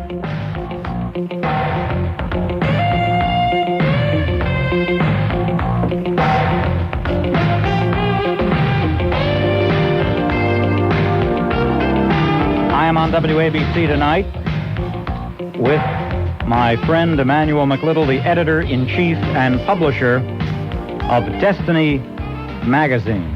I am on WABC tonight with my friend Emanuel McLittle, the editor-in-chief and publisher of Destiny Magazine.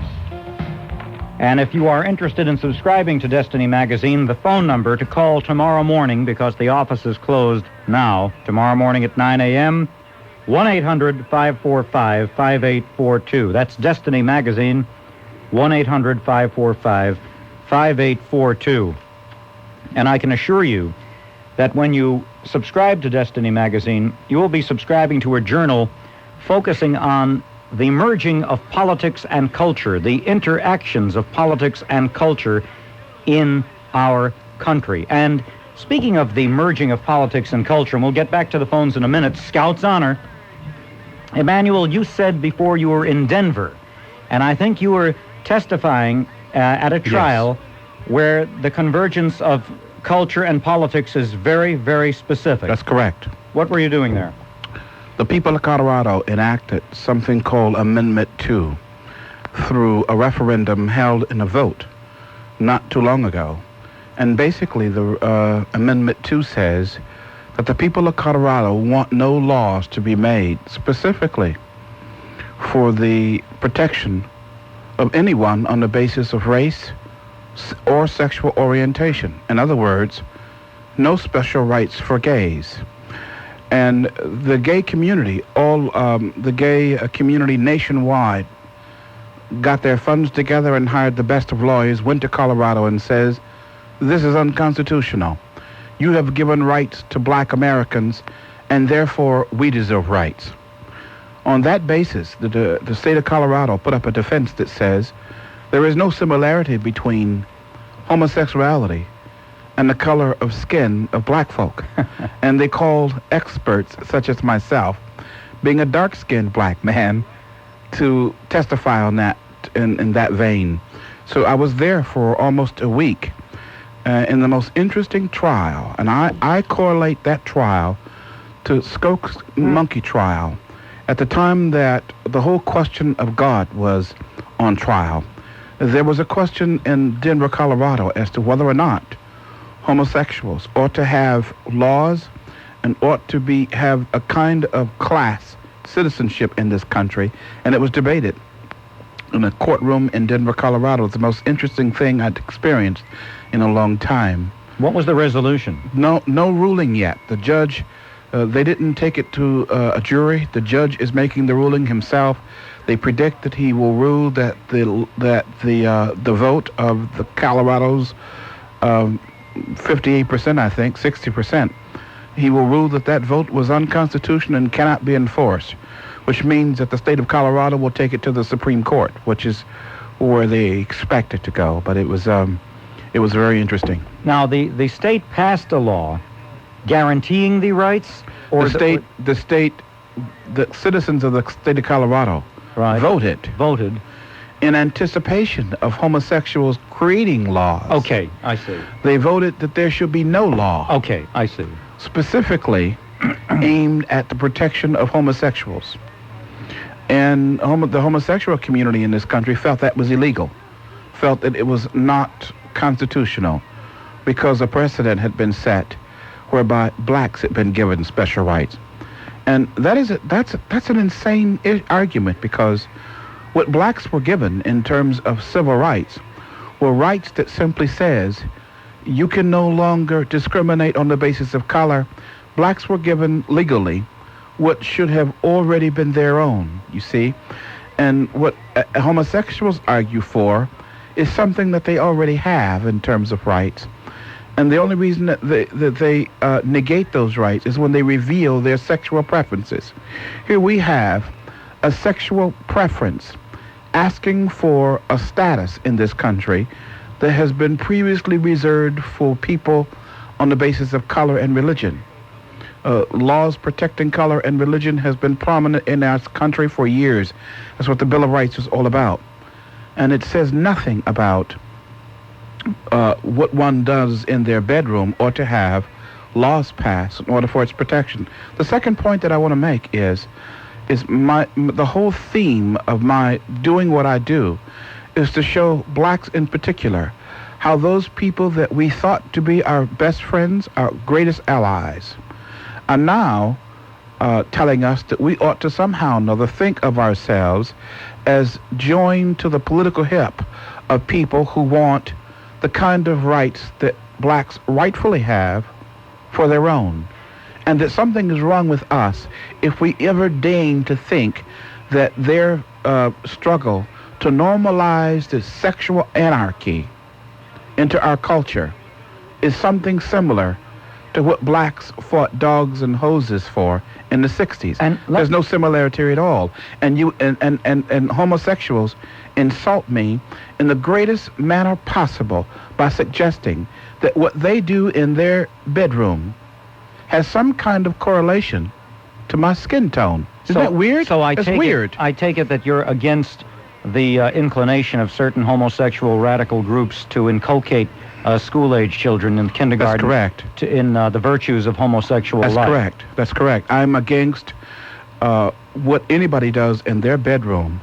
And if you are interested in subscribing to Destiny Magazine, the phone number to call tomorrow morning, because the office is closed now, tomorrow morning at 9 a.m., 1-800-545-5842. That's Destiny Magazine, 1-800-545-5842. And I can assure you that when you subscribe to Destiny Magazine, you will be subscribing to a journal focusing on the merging of politics and culture, the interactions of politics and culture in our country. And speaking of the merging of politics and culture, and we'll get back to the phones in a minute, Scout's Honor, Emmanuel, you said before you were in Denver, and I think you were testifying at a trial where the convergence of culture and politics is very, very specific. That's correct. What were you doing there? The people of Colorado enacted something called Amendment 2 through a referendum held in a vote not too long ago. And basically, the Amendment 2 says that the people of Colorado want no laws to be made specifically for the protection of anyone on the basis of race or sexual orientation. In other words, no special rights for gays. And the gay community, the gay community nationwide, got their funds together and hired the best of lawyers, went to Colorado and says, this is unconstitutional. You have given rights to black Americans, and therefore we deserve rights. On that basis, the state of Colorado put up a defense that says there is no similarity between homosexuality and the color of skin of black folk. And they called experts such as myself, being a dark-skinned black man, to testify on that in that vein. So I was there for almost a week in the most interesting trial, and I correlate that trial to Skoke's monkey trial. At the time that the whole question of God was on trial, there was a question in Denver, Colorado, as to whether or not homosexuals ought to have laws and ought to have a kind of class citizenship in this country, and it was debated in a courtroom in Denver, Colorado. It's the most interesting thing I'd experienced in a long time. What was the resolution? No ruling yet. The judge, they didn't take it to a jury. The judge is making the ruling himself. They predict that he will rule that the vote of the Colorado's 58%, I think, 60%. He will rule that vote was unconstitutional and cannot be enforced, which means that the state of Colorado will take it to the Supreme Court, which is where they expect it to go. But it was very interesting. Now, the state passed a law guaranteeing the rights, or the citizens of the state of Colorado voted in anticipation of homosexuals creating laws. Okay, I see. They voted that there should be no law. Okay, I see. Specifically aimed at the protection of homosexuals. And the homosexual community in this country felt that was illegal, felt that it was not constitutional, because a precedent had been set whereby blacks had been given special rights. And that's an insane argument, because what blacks were given in terms of civil rights were rights that simply says you can no longer discriminate on the basis of color. Blacks were given legally what should have already been their own, you see. And what homosexuals argue for is something that they already have in terms of rights. And the only reason that they negate those rights is when they reveal their sexual preferences. Here we have a sexual preference asking for a status in this country that has been previously reserved for people on the basis of color and religion. Laws protecting color and religion has been prominent in our country for years. That's what the Bill of Rights is all about. And it says nothing about what one does in their bedroom or to have laws passed in order for its protection. The second point that I want to make is the whole theme of my doing what I do is to show blacks in particular how those people that we thought to be our best friends, our greatest allies, are now telling us that we ought to somehow or another think of ourselves as joined to the political hip of people who want the kind of rights that blacks rightfully have for their own. And that something is wrong with us if we ever deign to think that their struggle to normalize this sexual anarchy into our culture is something similar to what blacks fought dogs and hoses for in the 60s. And there's no similarity at all. And you and homosexuals insult me in the greatest manner possible by suggesting that what they do in their bedroom has some kind of correlation to my skin tone. Isn't that weird? So I take it that you're against the inclination of certain homosexual radical groups to inculcate school-age children in kindergarten. That's correct. In the virtues of homosexual life. That's correct. That's correct. I'm against what anybody does in their bedroom,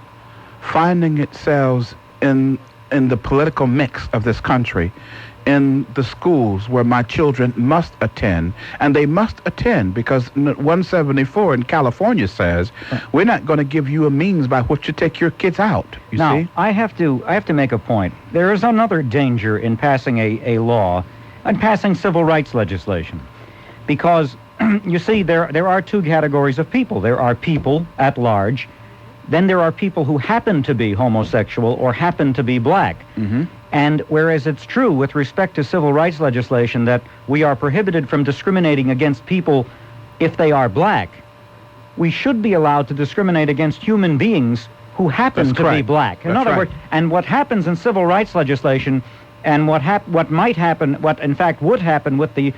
finding itself in the political mix of this country, in the schools where my children must attend, and they must attend because 174 in California says we're not going to give you a means by which to take your kids out. You now, see? I have to make a point. There is another danger in passing a law and passing civil rights legislation, because you see there are two categories of people. There are people at large. Then there are people who happen to be homosexual or happen to be black. Mm-hmm. And whereas it's true with respect to civil rights legislation that we are prohibited from discriminating against people if they are black, we should be allowed to discriminate against human beings who happen to be black. In other words, and what happens in civil rights legislation and what might happen, what in fact would happen with the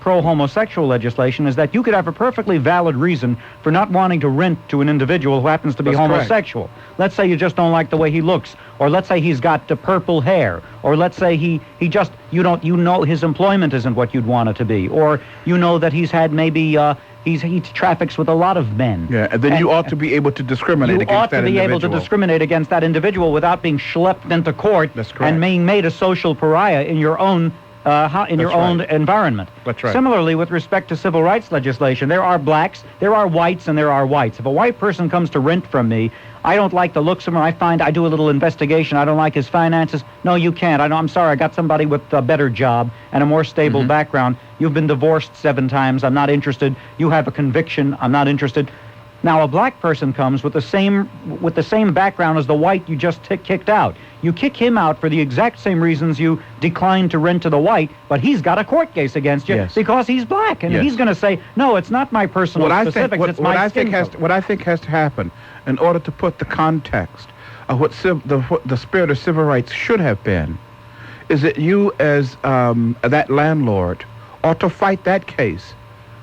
pro-homosexual legislation is that you could have a perfectly valid reason for not wanting to rent to an individual who happens to be homosexual. Let's say you just don't like the way he looks, or let's say he's got purple hair, or let's say he just, you know his employment isn't what you'd want it to be, or you know that he's had maybe he traffics with a lot of men. Yeah, and then you ought to be able to discriminate against that individual. You ought to be able to discriminate against that individual without being schlepped into court and being made a social pariah in your own own environment. That's right. Similarly, with respect to civil rights legislation, there are blacks, there are whites, and there are whites. If a white person comes to rent from me, I don't like the looks of him. I do a little investigation. I don't like his finances. No, you can't. I'm sorry. I got somebody with a better job and a more stable background. You've been divorced 7 times. I'm not interested. You have a conviction. I'm not interested. Now, a black person comes with the same background as the white you just kicked out. You kick him out for the exact same reasons you declined to rent to the white, but he's got a court case against you because he's black, and he's going to say, no, it's not my personal specifics, it's my skin color. What I think has to happen in order to put the context of what the spirit of civil rights should have been is that you as that landlord ought to fight that case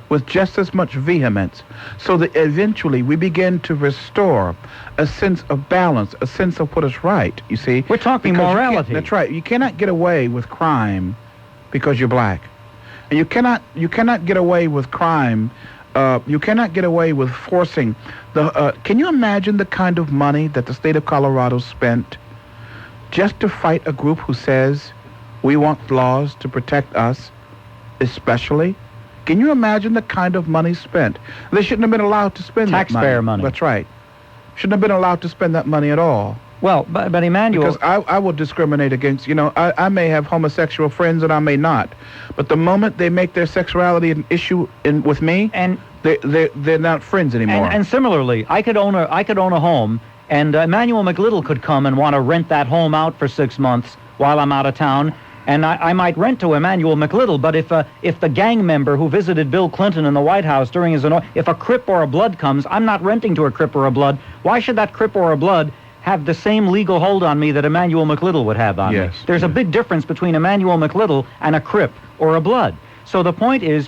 with just as much vehemence, so that eventually we begin to restore a sense of balance, a sense of what is right, you see? We're talking morality. That's right. You cannot get away with crime because you're black. And you cannot get away with crime, you cannot get away with forcing the... can you imagine the kind of money that the state of Colorado spent just to fight a group who says we want laws to protect us, especially? Can you imagine the kind of money spent? They shouldn't have been allowed to spend taxpayer money. That's right. Shouldn't have been allowed to spend that money at all. Well, but Emmanuel... Because I will discriminate against, I may have homosexual friends and I may not. But the moment they make their sexuality an issue with me, and they're not friends anymore. And similarly, I could own a home, and Emanuel McLittle could come and want to rent that home out for 6 months while I'm out of town. And I might rent to Emmanuel McLittle, but if the gang member who visited Bill Clinton in the White House during his... If a Crip or a Blood comes, I'm not renting to a Crip or a Blood. Why should that Crip or a Blood have the same legal hold on me that Emmanuel McLittle would have on me? There's a big difference between Emmanuel McLittle and a Crip or a Blood. So the point is,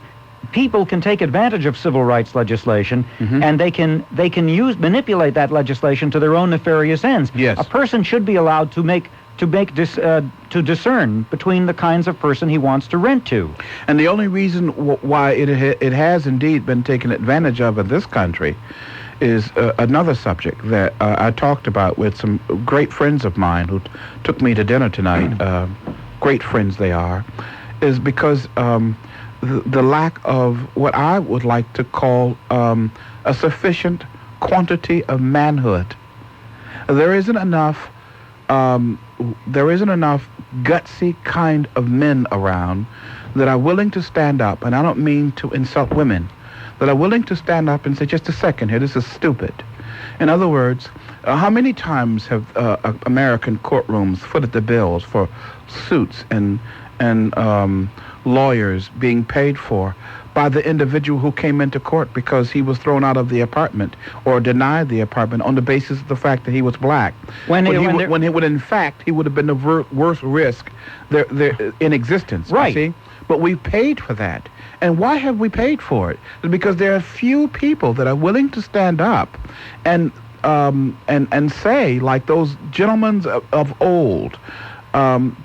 people can take advantage of civil rights legislation, and they can manipulate that legislation to their own nefarious ends. Yes. A person should be allowed to make to discern between the kinds of person he wants to rent to. And the only reason why it has indeed been taken advantage of in this country is another subject that I talked about with some great friends of mine who took me to dinner tonight. Great friends they are, is because the lack of what I would like to call a sufficient quantity of manhood. There isn't enough gutsy kind of men around that are willing to stand up, and I don't mean to insult women, that are willing to stand up and say, just a second here, this is stupid. In other words, how many times have American courtrooms footed the bills for suits and lawyers being paid for by the individual who came into court because he was thrown out of the apartment or denied the apartment on the basis of the fact that he was black, when he would in fact he would have been the worst risk there in existence. Right. You see? But we paid for that. And why have we paid for it? It's because there are few people that are willing to stand up and say, like those gentlemen of old,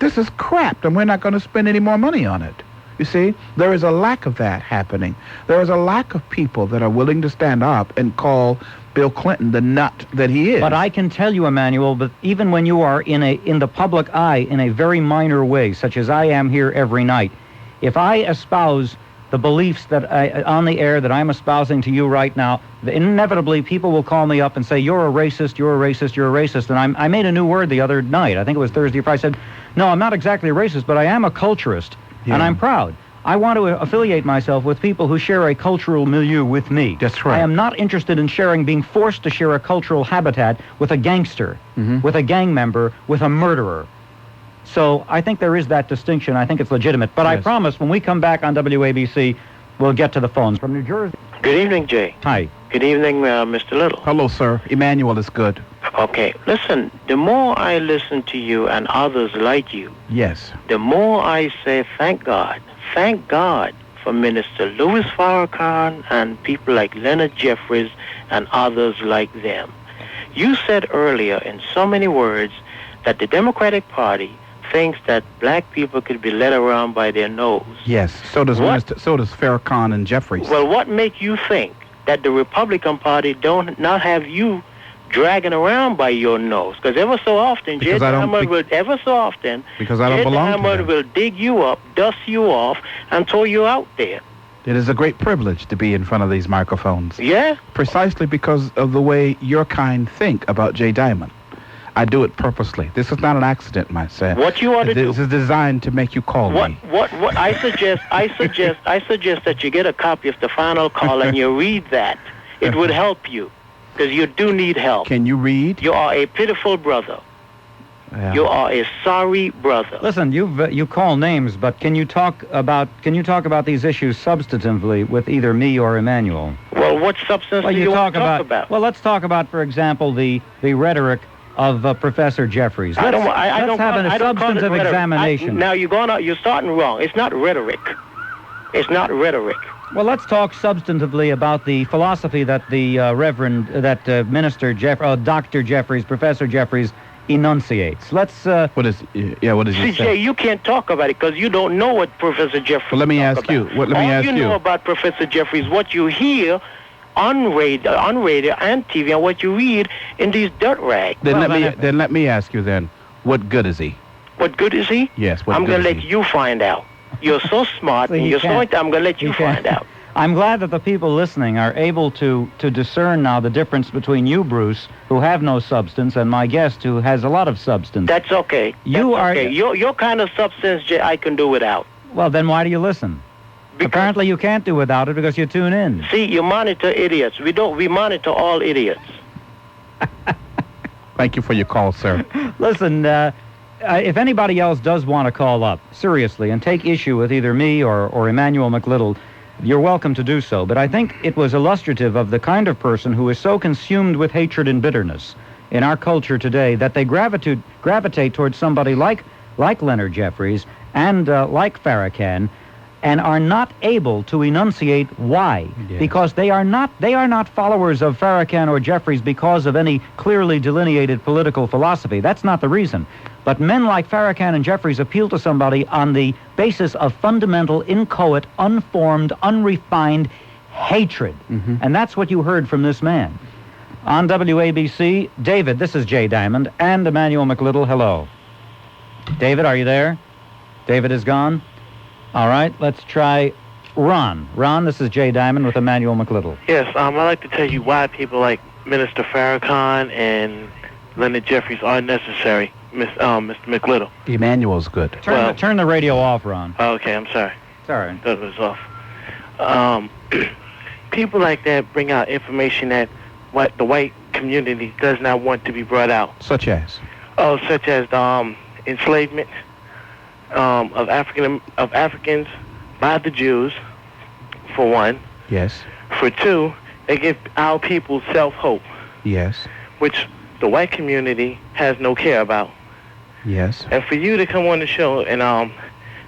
this is crap, and we're not going to spend any more money on it. You see, there is a lack of that happening. There is a lack of people that are willing to stand up and call Bill Clinton the nut that he is. But I can tell you, Emmanuel, that even when you are in the public eye in a very minor way, such as I am here every night, if I espouse the beliefs that on the air that I'm espousing to you right now, inevitably people will call me up and say, you're a racist, you're a racist, you're a racist. And I made a new word the other night. I think it was Thursday or Friday. I said, no, I'm not exactly a racist, but I am a culturist. Yeah. And I'm proud. I want to affiliate myself with people who share a cultural milieu with me. That's right. I am not interested in being forced to share a cultural habitat with a gangster, with a gang member, with a murderer. So I think there is that distinction. I think it's legitimate. But yes. I promise when we come back on WABC, we'll get to the phones. From New Jersey. Good evening, Jay. Hi. Good evening, Mr. Little. Hello, sir. Emmanuel is good. Okay. Listen, the more I listen to you and others like you, yes, the more I say thank God for Minister Louis Farrakhan and people like Leonard Jeffries and others like them. You said earlier in so many words that the Democratic Party thinks that black people could be led around by their nose. Yes, so does Farrakhan and Jeffries. Well, what make you think that the Republican Party don't not have you dragging around by your nose? Because ever so often, Jay Diamond will dig you up, dust you off, and throw you out there. It is a great privilege to be in front of these microphones. Yeah? Precisely because of the way your kind think about Jay Diamond. I do it purposely. This is not an accident, myself. What you ought to do? This is designed to make you call me. What I suggest that you get a copy of the final call and you read that. It would help you, because you do need help. Can you read? You are a pitiful brother. Yeah. You are a sorry brother. Listen, you call names, but can you talk about these issues substantively with either me or Emmanuel? Well, what substance do you want to talk about? Well, let's talk about, for example, the rhetoric of Professor Jeffries. Let's have a substantive examination. Now you're starting wrong. It's not rhetoric. It's not rhetoric. Well, let's talk substantively about the philosophy that the Dr. Jeffries, Professor Jeffries, enunciates. Let's. What is he CJ, say? You can't talk about it because you don't know what Professor Jeffries. Well, let me ask you. All you know about Professor Jeffries, what you hear on radio and TV, and what you read in these dirt rags. Then let me ask you then, what good is he? What good is he? Yes. I'm going to let you find out. You're so smart, and you're so. I'm going to let you find out. I'm glad that the people listening are able to discern now the difference between you, Bruce, who have no substance, and my guest, who has a lot of substance. That's okay. Your kind of substance, Jay, I can do without. Well, then why do you listen? Apparently you can't do without it because you tune in. See, you monitor idiots. We monitor all idiots. Thank you for your call, sir. Listen, if anybody else does want to call up, seriously, and take issue with either me or Emanuel McLittle, you're welcome to do so. But I think it was illustrative of the kind of person who is so consumed with hatred and bitterness in our culture today that they gravitate towards somebody like Leonard Jeffries and like Farrakhan, and are not able to enunciate why. Yes. Because they are not followers of Farrakhan or Jeffries because of any clearly delineated political philosophy. That's not the reason. But men like Farrakhan and Jeffries appeal to somebody on the basis of fundamental, inchoate, unformed, unrefined hatred. And that's what you heard from this man. On WABC, David, this is Jay Diamond, and Emmanuel McLittle, hello. David, are you there? David is gone? All right, let's try Ron. Ron, this is Jay Diamond with Emmanuel McLittle. Yes, I'd like to tell you why people like Minister Farrakhan and Leonard Jeffries are necessary, Mr. McLittle. Emmanuel's good. Turn the radio off, Ron. Okay, I'm sorry. Sorry. That was off. People like that bring out information that the white community does not want to be brought out. Such as? Such as enslavement of Africans by the Jews, for one. Yes. For two, they give our people self-hope. Yes. Which the white community has no care about. Yes. And for you to come on the show and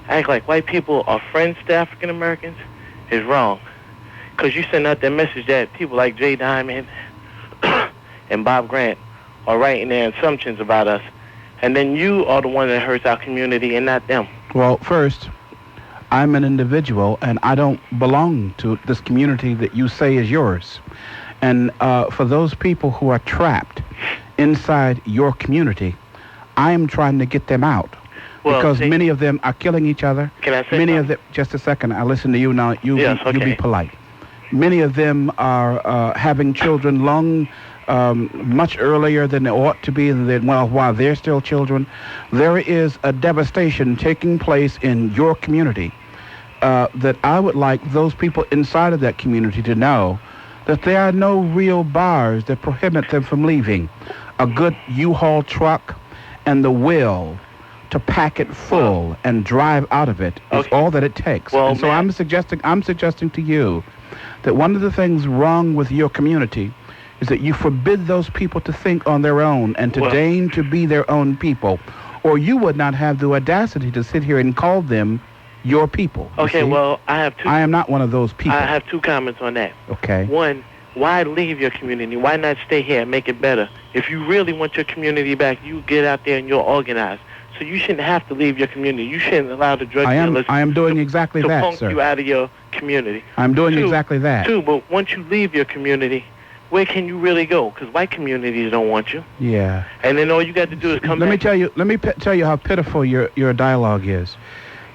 act like white people are friends to African Americans is wrong. Because you send out that message that people like Jay Diamond and Bob Grant are writing their assumptions about us. And then you are the one that hurts our community and not them. Well, first, I'm an individual and I don't belong to this community that you say is yours. And for those people who are trapped inside your community, I am trying to get them out. Well, because many of them are killing each other. Can I say many something? of them, just a second, I listen to you now. You be polite. Many of them are having children much earlier than they ought to be, while they're still children. There is a devastation taking place in your community that I would like those people inside of that community to know that there are no real bars that prohibit them from leaving. A good U-Haul truck and the will to pack it full and drive out of it is all that it takes. Well, and so I'm suggesting to you that one of the things wrong with your community is that you forbid those people to think on their own and to deign to be their own people, or you would not have the audacity to sit here and call them your people. Okay, well, I am not one of those people. I have two comments on that. Okay. One, why leave your community? Why not stay here and make it better? If you really want your community back, you get out there and you're organized. So you shouldn't have to leave your community. You shouldn't allow the drug dealers I am doing exactly to that, punk sir. you out of your community. I'm doing exactly that. Two, but once you leave your community, where can you really go? Because white communities don't want you. Yeah. And then all you got to do is come back. Let me tell you how pitiful your dialogue is.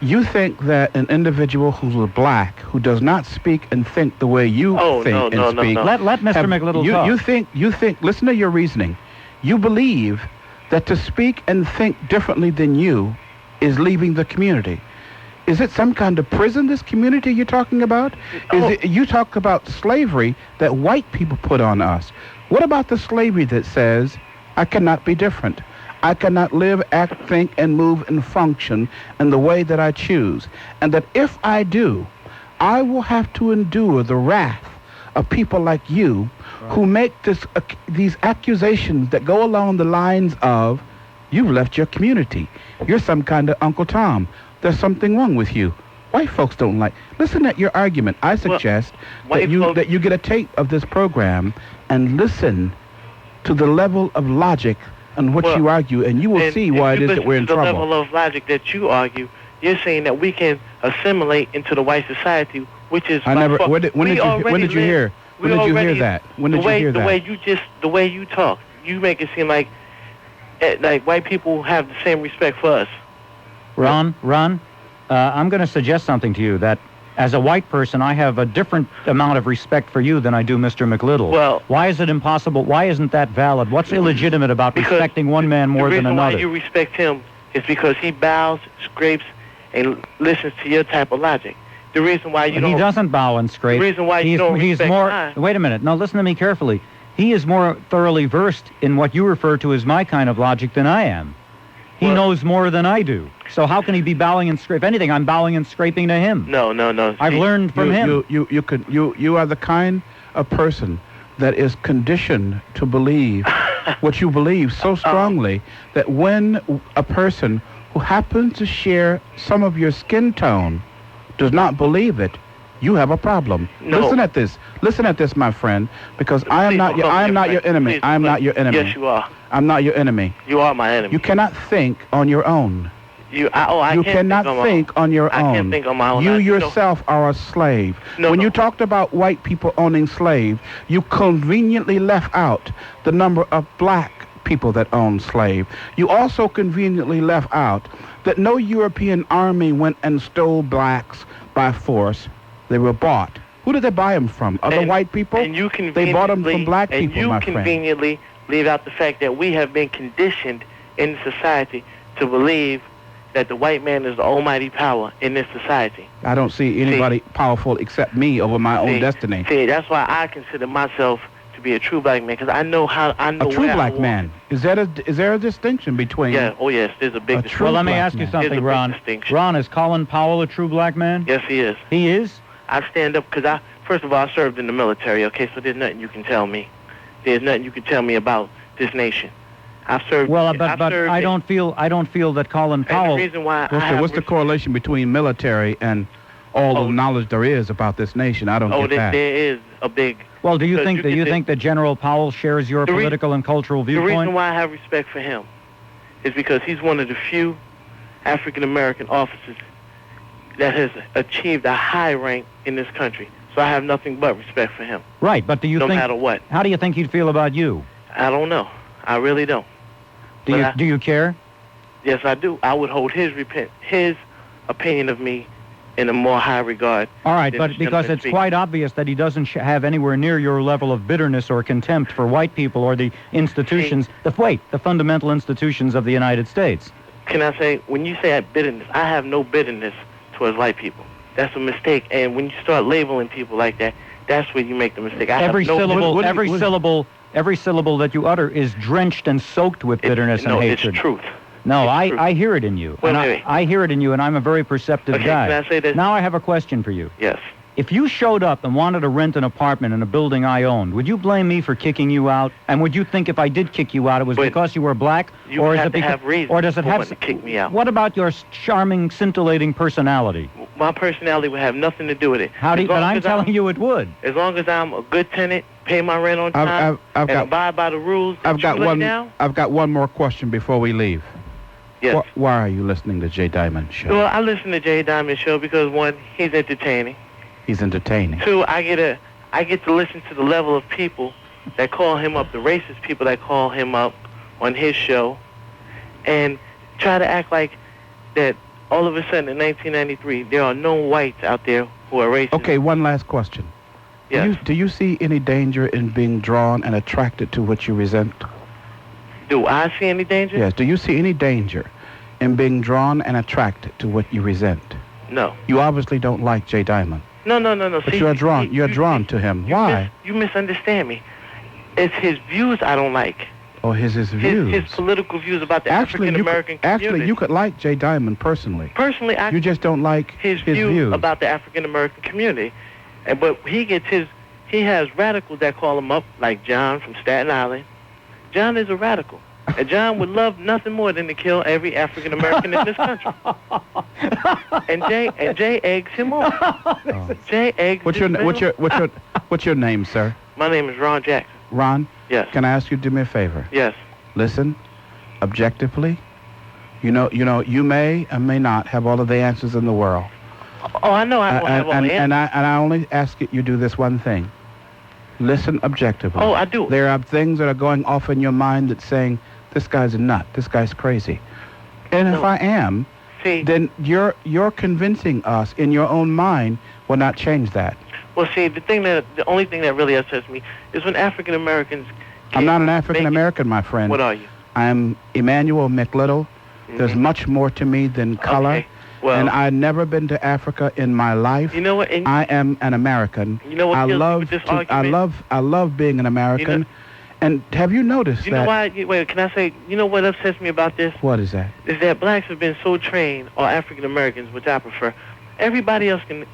You think that an individual who's black, who does not speak and think the way you think and speak. No. Let Mr. McLittle talk. You think, listen to your reasoning. You believe that to speak and think differently than you is leaving the community. Is it some kind of prison, this community you're talking about? You talk about slavery that white people put on us. What about the slavery that says, I cannot be different? I cannot live, act, think, and move and function in the way that I choose. And that if I do, I will have to endure the wrath of people like you who make these accusations that go along the lines of, you've left your community. You're some kind of Uncle Tom. There's something wrong with you. White folks don't like. Listen at your argument. I suggest that you get a tape of this program and listen to the level of logic on which you argue, and you will see why it is that we're in trouble. The level of logic that you argue, you're saying that we can assimilate into the white society, which is. When did you hear that? The way you talk, you make it seem like white people have the same respect for us. Ron, I'm going to suggest something to you that as a white person, I have a different amount of respect for you than I do Mr. McLittle. Well, why is it impossible? Why isn't that valid? What's illegitimate about respecting one man more than another? The reason why you respect him is because he bows, scrapes, and listens to your type of logic. The reason why you don't... He doesn't bow and scrape. The reason why you don't respect mine. Wait a minute. No, listen to me carefully. He is more thoroughly versed in what you refer to as my kind of logic than I am. He knows more than I do. So how can he be bowing and scraping? If anything, I'm bowing and scraping to him. No. I've learned from him. You are the kind of person that is conditioned to believe what you believe so strongly that when a person who happens to share some of your skin tone does not believe it, you have a problem. No. Listen at this. Listen at this, my friend, because I am not your enemy. Please, I am not your enemy. Yes, you are. I'm not your enemy. You are my enemy. You cannot think on your own. You cannot think on your own. I can't think on my own. You yourself are a slave. When you talked about white people owning slaves, you conveniently left out the number of black people that own slave. You also conveniently left out that no European army went and stole blacks by force. They were bought. Who did they buy them from? Other white people? And you they bought them from black people, my friend. And you conveniently leave out the fact that we have been conditioned in society to believe that the white man is the almighty power in this society. I don't see anybody powerful except me over my own destiny. See, that's why I consider myself to be a true black man, because I know a true black man. Is there a distinction between? Yeah. Oh yes, there's a big distinction. Well, let me ask you something, Ron. Ron, is Colin Powell a true black man? Yes, he is. He is? I stand up because first of all, I served in the military. Okay, so there's nothing you can tell me. There's nothing you can tell me about this nation. I've served. Well, but I don't feel that Colin Powell. And the reason why what's the correlation between military and all the knowledge there is about this nation? I don't get that. There is a big. Well, do you think that General Powell shares your political and cultural viewpoint? The reason why I have respect for him is because he's one of the few African American officers that has achieved a high rank in this country. So I have nothing but respect for him. Right, but do you think? No matter what. How do you think he'd feel about you? I don't know. I really don't. Do you care? Yes, I do. I would hold his opinion of me in a more high regard. All right, but because it's quite obvious that he doesn't have anywhere near your level of bitterness or contempt for white people or the institutions, the fundamental institutions of the United States. Can I say, when you say bitterness, I have no bitterness towards white people. That's a mistake. And when you start labeling people like that, that's where you make the mistake. Every syllable that you utter is drenched and soaked with bitterness and hatred. No, it's truth. No, I hear it in you. I hear it in you, and I'm a very perceptive guy. Can I say this? Now I have a question for you. Yes. If you showed up and wanted to rent an apartment in a building I owned, would you blame me for kicking you out? And would you think if I did kick you out, it was because you were black? Or is it because, or does it have to kick me out? What about your charming, scintillating personality? My personality would have nothing to do with it. But I'm telling you it would. As long as I'm a good tenant, pay my rent on time, and abide by the rules. I've got one more question before we leave. Yes. Why are you listening to Jay Diamond Show? Well, I listen to Jay Diamond Show because, one, he's entertaining. He's entertaining. Two, I get to listen to the level of people that call him up, the racist people that call him up on his show, and try to act like that all of a sudden in 1993 there are no whites out there who are racist. Okay, one last question. Yes. Do you see any danger in being drawn and attracted to what you resent? Do I see any danger? Yes. Do you see any danger in being drawn and attracted to what you resent? No. You obviously don't like Jay Diamond. No. But you're drawn to him. Why? You misunderstand me. It's his views I don't like. Oh, his views. His political views about the African American community. Actually, you could like Jay Diamond personally. Personally, you just don't like his views about the African American community. But he has radicals that call him up, like John from Staten Island. John is a radical. And John would love nothing more than to kill every African American in this country. And Jay eggs him on. Oh. Jay eggs. What's your name, sir? My name is Ron Jackson. Ron? Yes. Can I ask you to do me a favor? Yes. Listen, objectively, you may and may not have all of the answers in the world. Oh, I know I don't have all the answers. And I only ask you do this one thing. Listen objectively. Oh, I do. There are things that are going off in your mind that's saying, this guy's a nut, this guy's crazy. And if I am, then you're convincing us in your own mind will not change that. Well, see, the only thing that really upsets me is when African Americans. I'm not an African American, my friend. What are you? I'm Emanuel McLittle. Mm-hmm. There's much more to me than color. Okay. Well, and I've never been to Africa in my life. You know what? I am an American. You know what? I love being an American. And have you noticed that? You know why? Wait, can I say? You know what upsets me about this? What is that? Is that blacks have been so trained, or African Americans, which I prefer. Everybody else can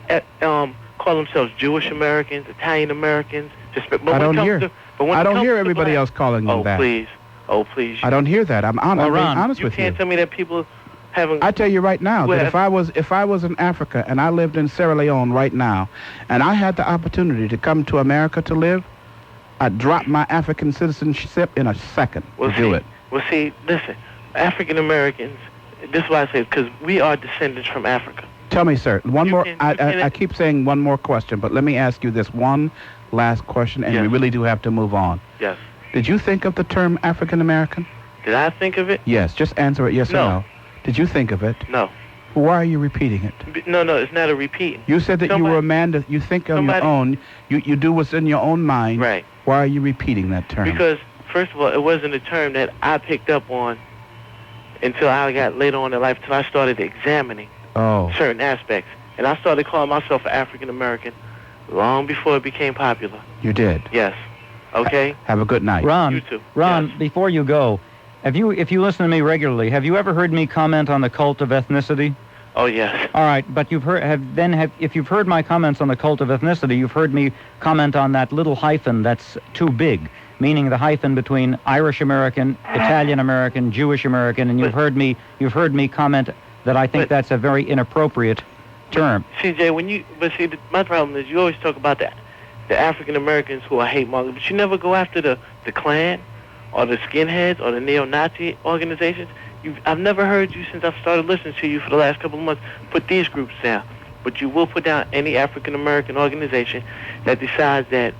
call themselves Jewish Americans, Italian Americans. I don't hear everybody else calling them that. Oh, please. I don't hear that. I'm honest with you. You can't tell me that people I tell you right now that if I was in Africa and I lived in Sierra Leone right now, and I had the opportunity to come to America to live, I'd drop my African citizenship in a second to do it. Well, see, listen, African Americans. This is why I say because we are descendants from Africa. Tell me, sir, I keep saying one more question, but let me ask you this one last question, and we really do have to move on. Yes. Did you think of the term African American? Did I think of it? Yes. Just answer it yes or no. Did you think of it? No. Why are you repeating it? No, it's not a repeat. You said that you were a man that you think on your own. You do what's in your own mind. Right. Why are you repeating that term? Because, first of all, it wasn't a term that I picked up on until I got later on in life, until I started examining certain aspects. And I started calling myself an African American long before it became popular. You did? Yes. Okay? Have a good night. Ron, you too. Ron, yes. Before you go, if you listen to me regularly, have you ever heard me comment on the cult of ethnicity? Oh, yes. All right, but if you've heard my comments on the cult of ethnicity, you've heard me comment on that little hyphen that's too big, meaning the hyphen between Irish American, Italian American, Jewish American, and you've heard me comment that I think that's a very inappropriate term. CJ, my problem is you always talk about the African Americans who are hate mongers, but you never go after the Klan or the skinheads or the neo-Nazi organizations. I've never heard you, since I've started listening to you for the last couple of months, put these groups down. But you will put down any African-American organization that decides that...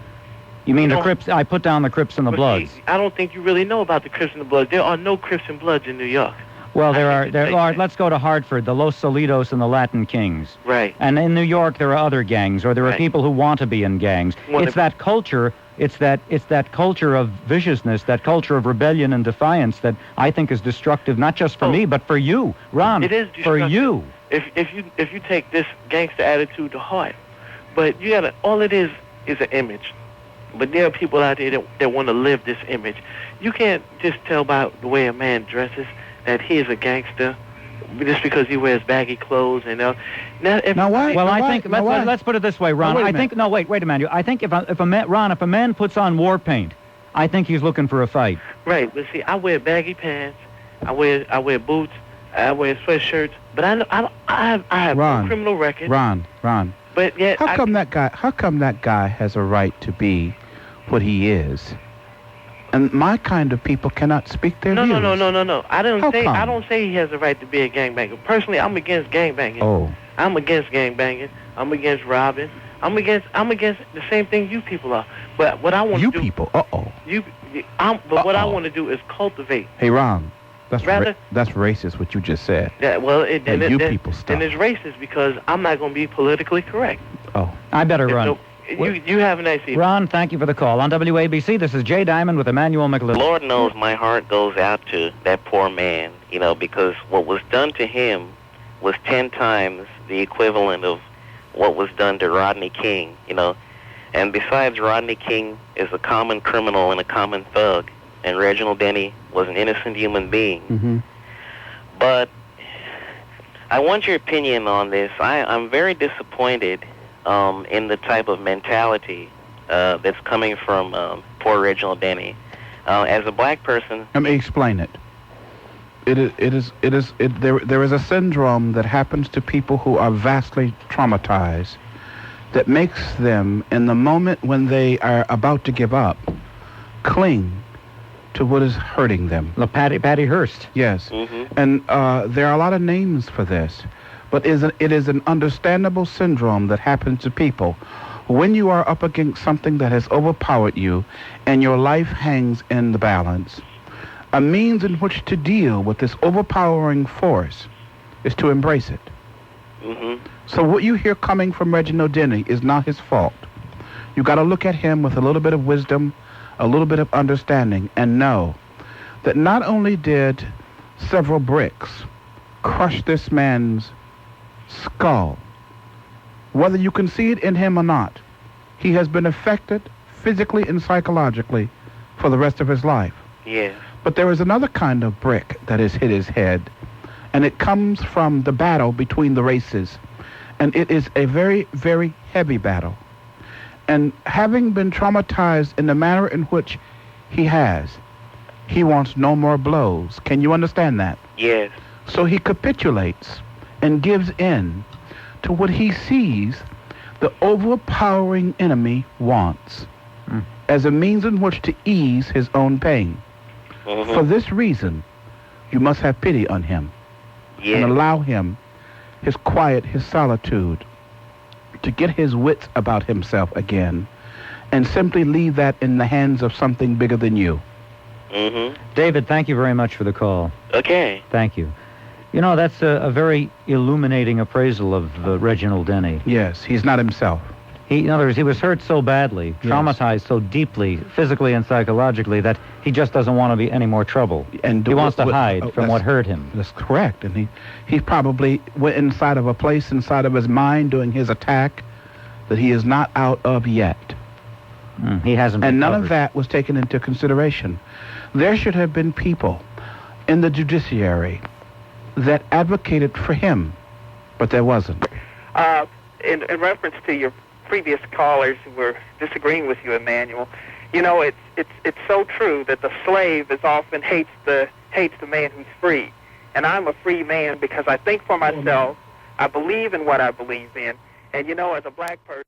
You mean the Crips? I put down the Crips and the Bloods. See, I don't think you really know about the Crips and the Bloods. There are no Crips and Bloods in New York. Well, there are. Let's go to Hartford, the Los Solitos and the Latin Kings. Right. And in New York, there are other gangs, or there are people who want to be in gangs. It's that culture. It's that culture of viciousness, that culture of rebellion and defiance that I think is destructive, not just for me, but for you, Ron. It is destructive. For you. If you take this gangster attitude to heart, but all it is an image. But there are people out there that want to live this image. You can't just tell by the way a man dresses that he is a gangster just because he wears baggy clothes and let's put it this way, Ron. Wait a minute. I think if a man puts on war paint, I think he's looking for a fight. Right, but see, I wear baggy pants, I wear boots, I wear sweatshirts, but I have no criminal record. Ron. But yet, how come that guy has a right to be what he is? And my kind of people cannot speak their views. No. I don't say he has a right to be a gangbanger. Personally, I'm against gangbanging. Oh. I'm against gangbanging. I'm against robbing. I'm against the same thing you people are. But what I want to do... You people? What I want to do is cultivate. Hey, Ron, that's racist what you just said. Yeah, well, people stuff. And it's racist because I'm not going to be politically correct. Oh. I better run. So, you have a nice evening. Ron, thank you for the call. On WABC, this is Jay Diamond with Emmanuel McLittle. Lord knows my heart goes out to that poor man, because what was done to him was 10 times the equivalent of what was done to Rodney King, And besides, Rodney King is a common criminal and a common thug, and Reginald Denny was an innocent human being. Mm-hmm. But I want your opinion on this. I'm very disappointed in the type of mentality that's coming from poor Reginald Denny. As a black person... Let me explain it. There is a syndrome that happens to people who are vastly traumatized that makes them, in the moment when they are about to give up, cling to what is hurting them. Patty Hearst. Yes. Mm-hmm. And there are a lot of names for this. But it is an understandable syndrome that happens to people when you are up against something that has overpowered you and your life hangs in the balance. A means in which to deal with this overpowering force is to embrace it. Mm-hmm. So what you hear coming from Reginald Denny is not his fault. You got to look at him with a little bit of wisdom, a little bit of understanding, and know that not only did several bricks crush this man's skull, whether you can see it in him or not, he has been affected physically and psychologically for the rest of his life. Yes. But there is another kind of brick that has hit his head, and it comes from the battle between the races. And it is a very, very heavy battle. And having been traumatized in the manner in which he has, he wants no more blows. Can you understand that? Yes. So he capitulates and gives in to what he sees the overpowering enemy wants as a means in which to ease his own pain. For this reason, you must have pity on him and allow him his quiet, his solitude, to get his wits about himself again, and simply leave that in the hands of something bigger than you. David, thank you very much for the call. Okay. Thank you. You know, that's a very illuminating appraisal of Reginald Denny. Yes, he's not himself. In other words, he was hurt so badly, traumatized so deeply, physically and psychologically, that he just doesn't want to be any more trouble. And he wants to hide from what hurt him. That's correct. And he probably went inside of a place inside of his mind during his attack that he is not out of yet. He hasn't. And none of that was taken into consideration. There should have been people in the judiciary that advocated for him, but there wasn't. In reference to your previous callers who were disagreeing with you, Emmanuel, you know, it's so true that the slave is often hates the man who's free, and I'm a free man because I think for myself, I believe in what I believe in, and you know, as a black person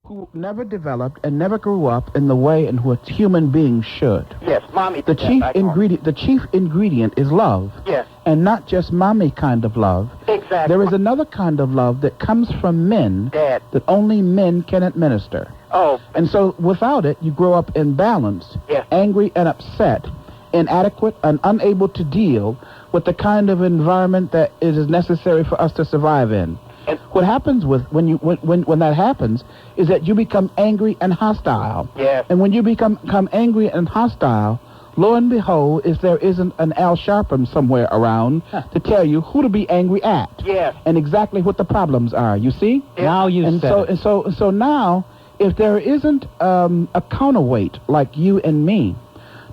who never developed and never grew up in the way in which human beings should. Yes, mommy. The chief ingredient is love. Yes. And not just mommy kind of love. Exactly. There is another kind of love that comes from men, Dad, that only men can administer. Oh. And so without it, you grow up imbalanced, yes, angry and upset, inadequate and unable to deal with the kind of environment that it is necessary for us to survive in. And what happens when that happens is that you become angry and hostile. Yes. And when you become angry and hostile, lo and behold, if there isn't an Al Sharpton somewhere around to tell you who to be angry at. Yes. And exactly what the problems are. You see? Yes. Now you said it. So now, if there isn't a counterweight like you and me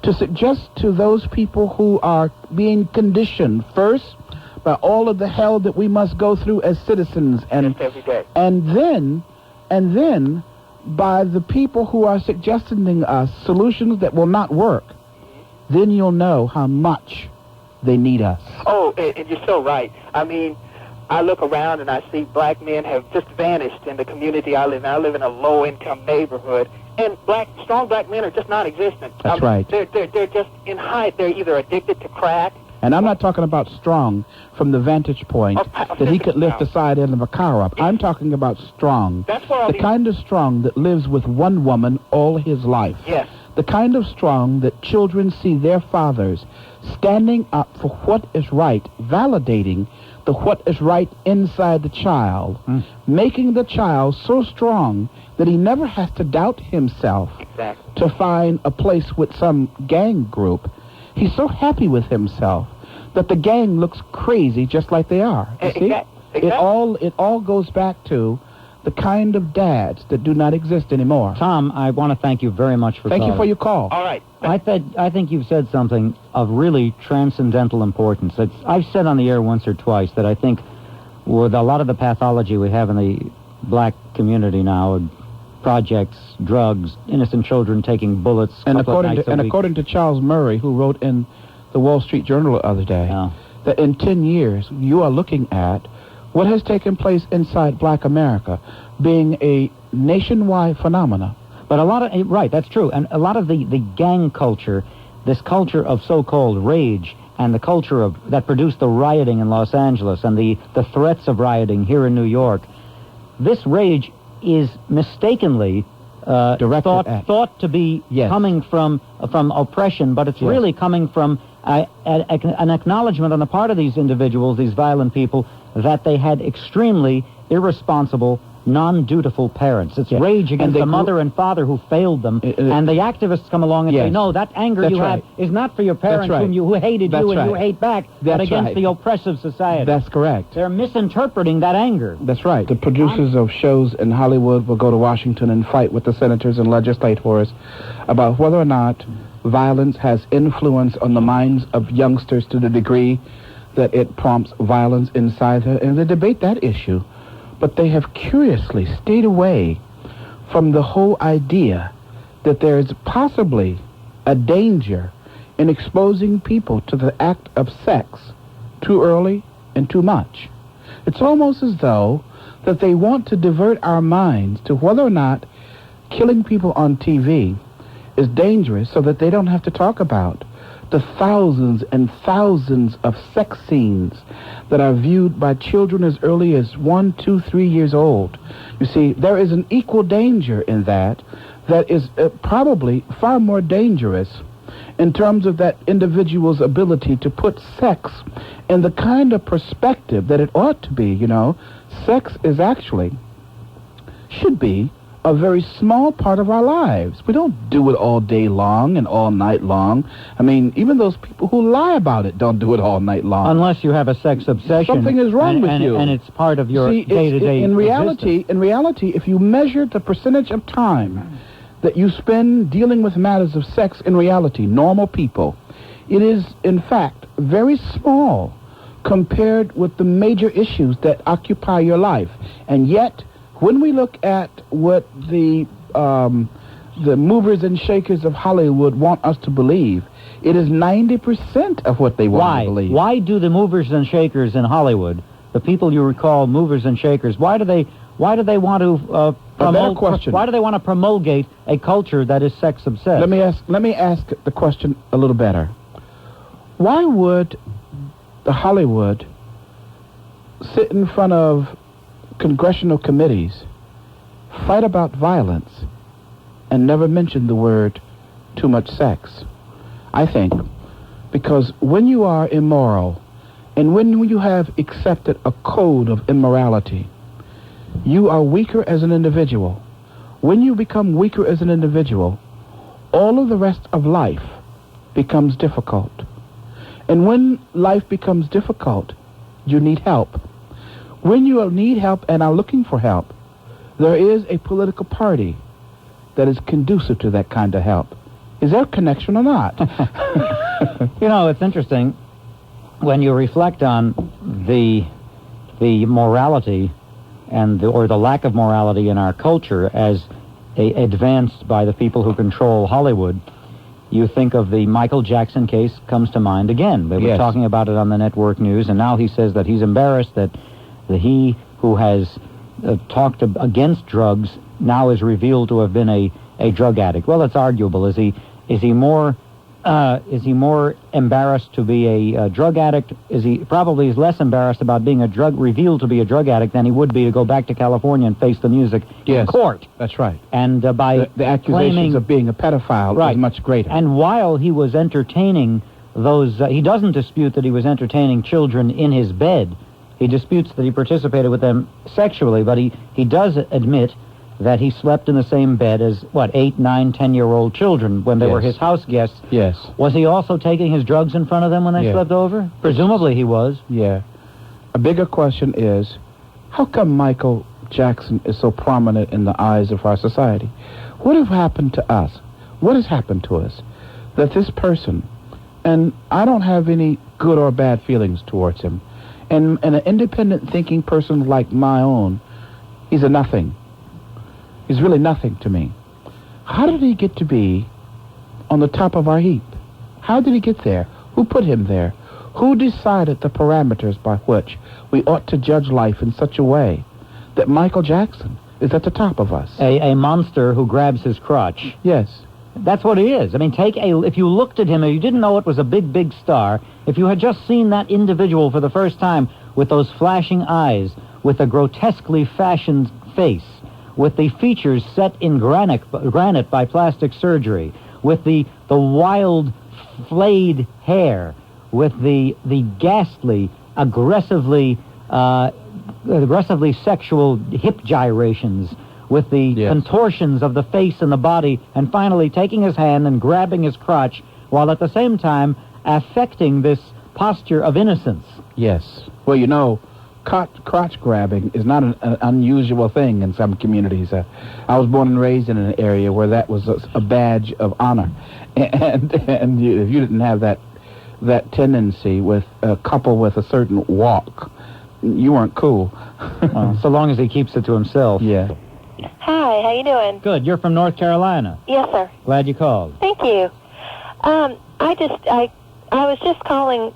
to suggest to those people who are being conditioned first by all of the hell that we must go through as citizens, and every day, and then by the people who are suggesting us solutions that will not work, then you'll know how much they need us. Oh, and you're so right. I mean, I look around and I see black men have just vanished in the community I live in. I live in a low-income neighborhood, and strong black men are just non-existent. That's right. They're just in hide. They're either addicted to crack. And I'm not talking about strong from the vantage point that he could lift the side end of a car up. I'm talking about strong. That's where the kind of strong that lives with one woman all his life. Yes. The kind of strong that children see their fathers standing up for what is right, validating the what is right inside the child, making the child so strong that he never has to doubt himself to find a place with some gang group. He's so happy with himself that the gang looks crazy just like they are. You see? It all goes back to the kind of dads that do not exist anymore. Tom, I want to thank you very much for calling. Thank you for your call. All right. I think you've said something of really transcendental importance. I've said on the air once or twice that I think with a lot of the pathology we have in the black community now, projects, drugs, innocent children taking bullets. And according to Charles Murray, who wrote in the Wall Street Journal the other day, that in 10 years you are looking at what has taken place inside black America being a nationwide phenomena. But a lot of, right, that's true. And a lot of the gang culture, this culture of so-called rage, and the culture that produced the rioting in Los Angeles and the threats of rioting here in New York, this rage is mistakenly thought to be coming from oppression, but it's really coming from an acknowledgement on the part of these individuals, these violent people, that they had extremely irresponsible, non-dutiful parents. It's rage against the mother and father who failed them, and the activists come along and say, no, that anger you have is not for your parents who hated you and you hate back, but against the oppressive society. That's correct. They're misinterpreting that anger. That's right. The producers of shows in Hollywood will go to Washington and fight with the senators and legislators about whether or not violence has influence on the minds of youngsters to the degree that it prompts violence inside her, and they debate that issue. But they have curiously stayed away from the whole idea that there is possibly a danger in exposing people to the act of sex too early, and too much. It's almost as though that they want to divert our minds to whether or not killing people on TV is dangerous so that they don't have to talk about the thousands and thousands of sex scenes that are viewed by children as early as 1, 2, 3 years old. You see, there is an equal danger in that is probably far more dangerous in terms of that individual's ability to put sex in the kind of perspective that it ought to be. Sex is actually, should be, a very small part of our lives. We don't do it all day long and all night long. I mean, even those people who lie about it don't do it all night long. Unless you have a sex obsession. Something is wrong with you. And it's part of your day-to-day in reality, if you measure the percentage of time that you spend dealing with matters of sex in reality, normal people, it is, in fact, very small compared with the major issues that occupy your life. And yet, when we look at what the movers and shakers of Hollywood want us to believe, it is 90% of what they want to believe. Why do the movers and shakers in Hollywood, the people you recall movers and shakers, why do they want to why do they want to promulgate a culture that is sex obsessed? Let me ask the question a little better. Why would the Hollywood sit in front of congressional committees, fight about violence, and never mention the word too much sex? I think because when you are immoral and when you have accepted a code of immorality, you are weaker as an individual. When you become weaker as an individual, all of the rest of life becomes difficult. And when life becomes difficult, you need help. When you need help and are looking for help, there is a political party that is conducive to that kind of help. Is there a connection or not? It's interesting when you reflect on the morality or the lack of morality in our culture as advanced by the people who control Hollywood. You think of the Michael Jackson case comes to mind again. They were talking about it on the network news, and now he says that he's embarrassed that he who has talked against drugs now is revealed to have been a drug addict. Well, it's arguable. Is he more embarrassed to be a drug addict? He probably is less embarrassed about being revealed to be a drug addict than he would be to go back to California and face the music in court. That's right. And by the accusations of being a pedophile is much greater. And while he was entertaining those, he doesn't dispute that he was entertaining children in his bed. He disputes that he participated with them sexually, but he does admit that he slept in the same bed as, 8, 9, 10-year-old children when they were his house guests. Yes. Was he also taking his drugs in front of them when they slept over? Presumably he was. Yeah. A bigger question is, how come Michael Jackson is so prominent in the eyes of our society? What has happened to us? What has happened to us that this person, and I don't have any good or bad feelings towards him, and an independent thinking person like my own, he's a nothing. He's really nothing to me. How did he get to be on the top of our heap? How did he get there? Who put him there? Who decided the parameters by which we ought to judge life in such a way that Michael Jackson is at the top of us? A monster who grabs his crotch. Yes. That's what he is. I mean, if you looked at him, if you didn't know it was a big, big star, if you had just seen that individual for the first time with those flashing eyes, with a grotesquely fashioned face, with the features set in granite by plastic surgery, with the wild, flayed hair, with the ghastly, aggressively sexual hip gyrations, with the contortions of the face and the body, and finally taking his hand and grabbing his crotch, while at the same time affecting this posture of innocence. Yes. Well, crotch grabbing is not an unusual thing in some communities. I was born and raised in an area where that was a badge of honor, and if you didn't have that tendency coupled with a certain walk, you weren't cool. So long as he keeps it to himself. Yeah. Hi, how you doing? Good. You're from North Carolina. Yes, sir. Glad you called. Thank you. I was just calling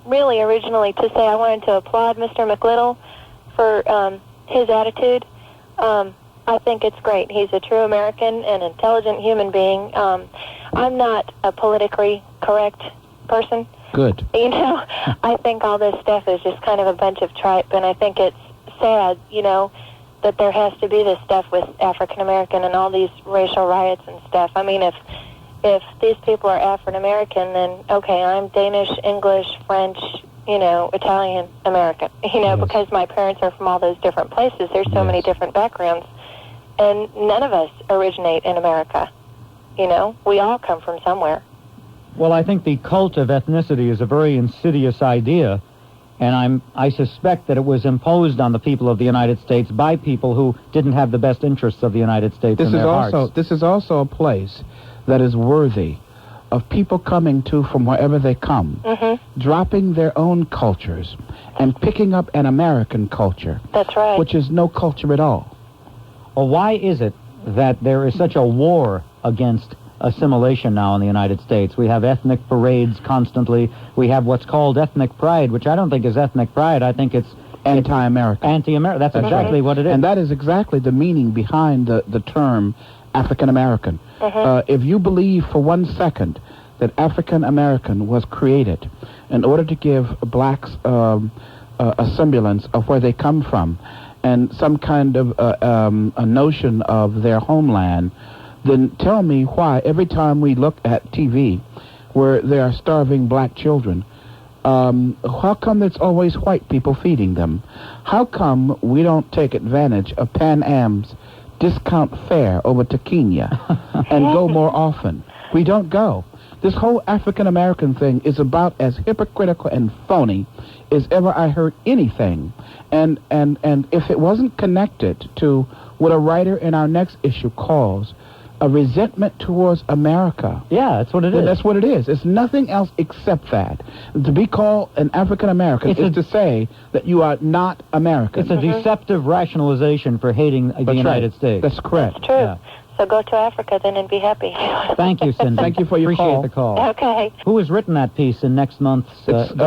really originally to say I wanted to applaud Mr. McLittle for his attitude. I think it's great. He's a true American and intelligent human being. I'm not a politically correct person. Good. You know, I think all this stuff is just kind of a bunch of tripe, and I think it's sad, you know, that there has to be this stuff with African American and all these racial riots and stuff. I mean, if these people are African American, then okay, I'm Danish, English, French, you know, Italian American, you know, because my parents are from all those different places. There's so many different backgrounds, and none of us originate in America. You know, we all come from somewhere. Well, I think the cult of ethnicity is a very insidious idea, and I suspect that it was imposed on the people of the United States by people who didn't have the best interests of the United States in their hearts. This is also a place that is worthy of people coming to from wherever they come, dropping their own cultures and picking up an American culture. That's right. Which is no culture at all. Well, why is it that there is such a war against assimilation now in the United States? We have ethnic parades constantly. We have what's called ethnic pride, which I don't think is ethnic pride. I think it's anti-American. Anti-American. That's exactly what it is. And that is exactly the meaning behind the term African American. If you believe for 1 second that African American was created in order to give blacks a semblance of where they come from and some kind of a notion of their homeland, then tell me why every time we look at TV where there are starving black children, how come it's always white people feeding them? How come we don't take advantage of Pan Am's discount fare over to Kenya and go more often? We don't go. This whole African American thing is about as hypocritical and phony as ever I heard anything. And if it wasn't connected to what a writer in our next issue calls a resentment towards America. Yeah, that's what it is. That's what it is. It's nothing else except that. To be called an African American is to say that you are not American. It's a deceptive rationalization for hating the United States. That's correct. That's true. Yeah. So go to Africa then and be happy. Thank you, Cindy. Thank you for your Appreciate call. the call. Okay. Who has written that piece in next month's Destiny?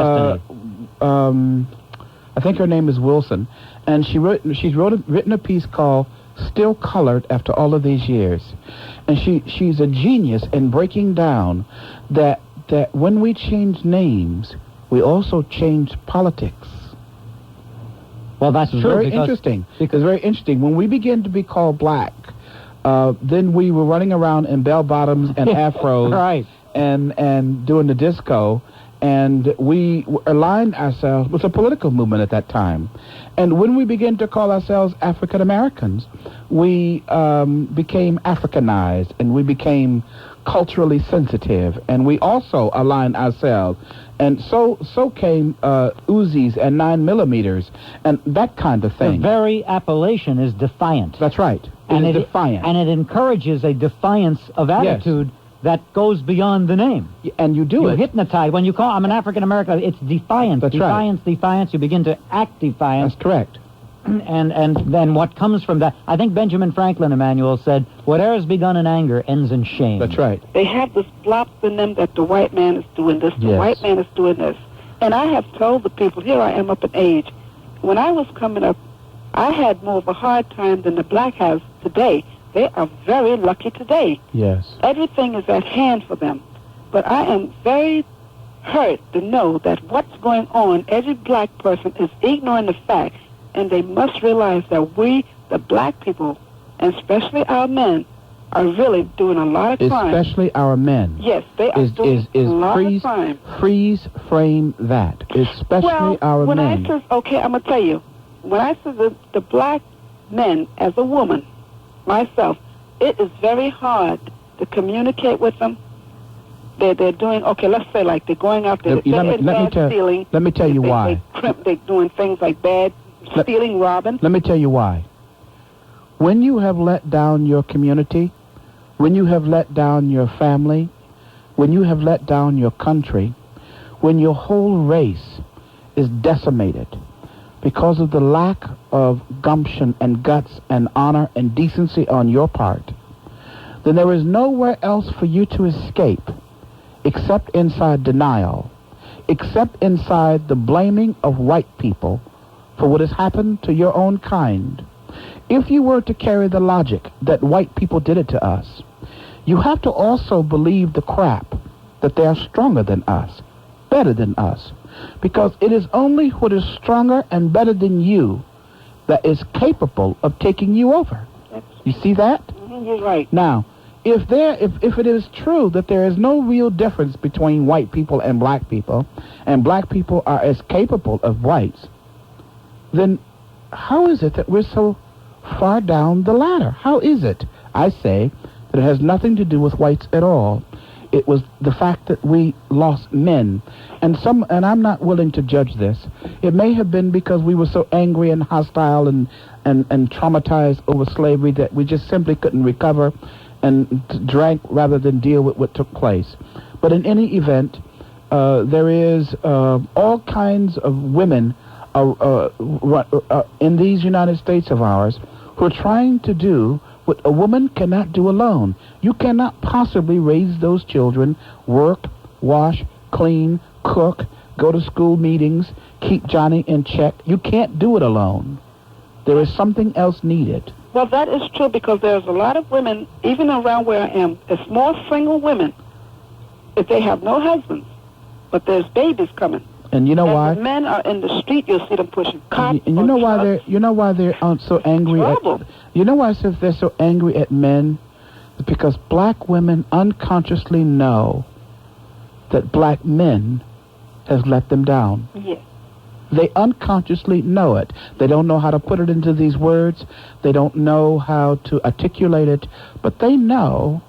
I think her name is Wilson, and she's written a piece called Still Colored After All of These Years. And she's a genius in breaking down that when we change names, we also change politics. Well, that's true. Very interesting. It's very interesting. When we begin to be called black, then we were running around in bell bottoms and afros, right, and doing the disco, and we aligned ourselves with a political movement at that time. And when we began to call ourselves African Americans, we became Africanized, and we became culturally sensitive, and we also aligned ourselves. And so came Uzis and 9mm and that kind of thing. The very appellation is defiant. That's right. And it is defiant. And it encourages a defiance of attitude that goes beyond the name. And you do it. You hypnotize. When you call, I'm an African American, it's defiance. That's defiance, right. Defiance. You begin to act defiant. That's correct. And then what comes from that, I think Benjamin Franklin, Emmanuel, said, whatever is begun in anger ends in shame. That's right. They have this flop in them that the white man is doing this, the white man is doing this. And I have told the people, here I am up in age, when I was coming up, I had more of a hard time than the black has today. They are very lucky today. Yes. Everything is at hand for them. But I am very hurt to know that what's going on, every black person is ignoring the fact, and they must realize that we, the black people, and especially our men, are really doing a lot of crime. Especially our men. Yes, they are doing a lot of crime. Freeze frame that. Especially our when men. I says, okay, I'm going to tell you, when I said the black men, as a woman, myself, it is very hard to communicate with them. They're doing, okay, let's say like they're going out there, stealing. Let me tell you why. They're doing things like bad, stealing, robbing. Let me tell you why. When you have let down your community, when you have let down your family, when you have let down your country, when your whole race is decimated because of the lack of gumption and guts and honor and decency on your part, then there is nowhere else for you to escape except inside denial except inside the blaming of white people for what has happened to your own kind. If you were to carry the logic that white people did it to us, you have to also believe the crap that they are stronger than us, better than us, because it is only what is stronger and better than you that is capable of taking you over. You see that? You're right. Now, if it is true that there is no real difference between white people and black people are as capable of whites, then how is it that we're so far down the ladder? How is it? I say that it has nothing to do with whites at all. It was the fact that we lost men. And I'm not willing to judge this. It may have been because we were so angry and hostile and traumatized over slavery that we just simply couldn't recover and drank rather than deal with what took place. But in any event, there is all kinds of women in these United States of ours who are trying to do what a woman cannot do alone. You cannot possibly raise those children, work, wash, clean, cook, go to school meetings, keep Johnny in check. You can't do it alone. There is something else needed. Well, that is true, because there's a lot of women, even around where I am, it's more single women if they have no husbands, but there's babies coming. And you know why? The men are in the street. You'll see them pushing carts. And you know why they're so angry you know why they're so angry at men? It's because black women unconsciously know that black men has let them down. Yes. They unconsciously know it. They don't know how to put it into these words. They don't know how to articulate it, but they know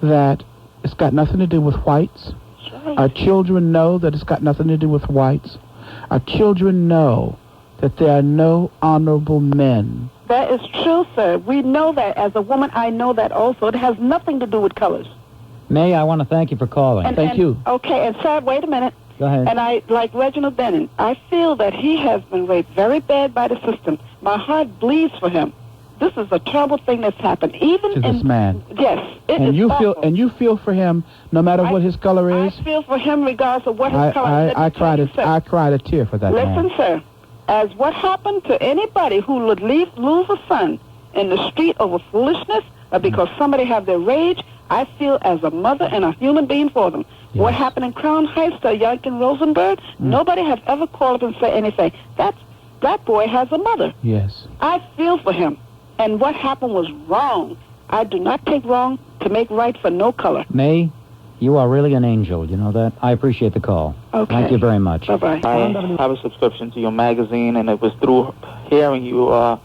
that it's got nothing to do with whites. Our children know that it's got nothing to do with whites. Our children know that there are no honorable men. That is true, sir. We know that. As a woman, I know that also. It has nothing to do with colors. May, I want to thank you for calling. Thank you. Okay, and sir, wait a minute. Go ahead. And I, like Reginald Denning, I feel that he has been raped very bad by the system. My heart bleeds for him. This is a terrible thing that's happened. Even to this man. Yes, and you awful. You feel for him no matter what his color is. I feel for him regardless of what his color is. I cried a tear for that man. Listen, sir, as what happened to anybody who would lose a son in the street over foolishness or because somebody have their rage, I feel as a mother and a human being for them. Yes. What happened in Crown Heights to Youngkin Rosenberg, nobody has ever called up and said anything. That boy has a mother. Yes. I feel for him. And what happened was wrong. I do not take wrong to make right for no color. May, you are really an angel. You know that? I appreciate the call. Okay. Thank you very much. Bye-bye. I have a subscription to your magazine, and it was through hearing you, I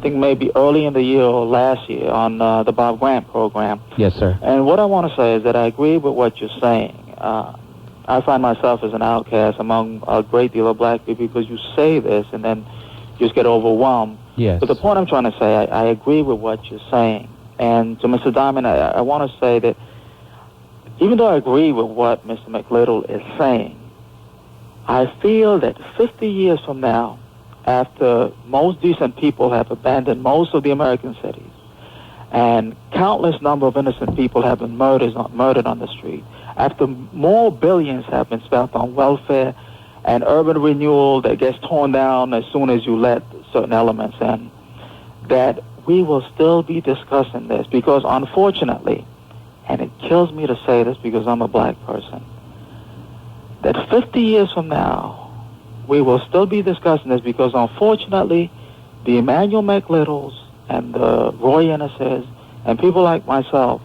think maybe early in the year or last year on the Bob Grant program. Yes, sir. And what I want to say is that I agree with what you're saying. I find myself as an outcast among a great deal of black people because you say this and then you just get overwhelmed. Yes. But the point I'm trying to say, I agree with what you're saying. And to Mr. Diamond, I want to say that even though I agree with what Mr. McLittle is saying, I feel that 50 years from now, after most decent people have abandoned most of the American cities, and countless number of innocent people have been murdered on the street, after more billions have been spent on welfare and urban renewal that gets torn down as soon as you let certain elements in, that we will still be discussing this because unfortunately, and it kills me to say this because I'm a black person, that 50 years from now, we will still be discussing this because unfortunately, the Emanuel McLittles and the Roy Ennises and people like myself